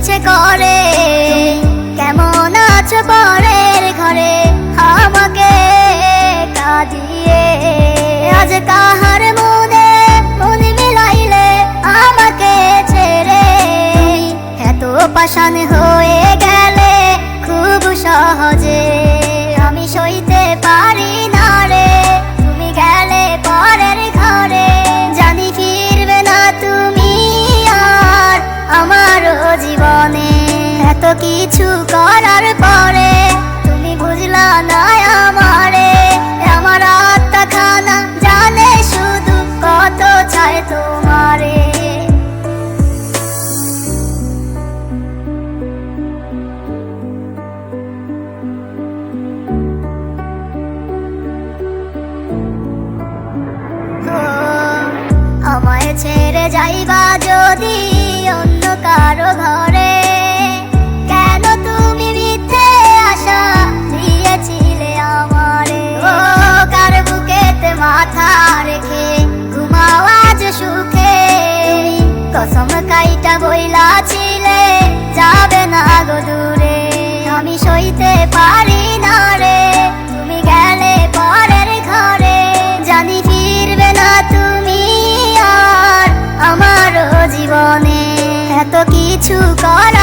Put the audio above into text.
ইচ্ছে করে। কেমন আছো পরের ঘরে আমাকে কাঁদিয়ে, আজ কাহার মনে মন মিলাইলে আমাকে ছেড়ে। এত পাষাণ হয়ে গেলে খুব সহজে আমি সইতে পারি না রে, তুমি গেলে পরের ঘরে। জানি ফিরবে না তুমি আর আমারও জীবনে, এত কিছু করার পরে তুমি বুঝলা না আমারে। আমার আত্মা খানা জানে শুধু কত চায় তোমারে। আমায় ছেড়ে যাইবা যদি অন্য কারো ঘরে, কেন তুমি মিথ্যে আশা দিয়েছিলে আমারে। ও কার বুকেতে মাথা রেখে ঘুমাও আজ সুখে, কসম কাইটা বইলাছিলে যাবে না গো দূরে। আমি সইতে পারি না রে, তুমি গেলে পরের ঘরে। জানি ফিরবে না তুমি আর আমারও জীবনে, এত কিছু কর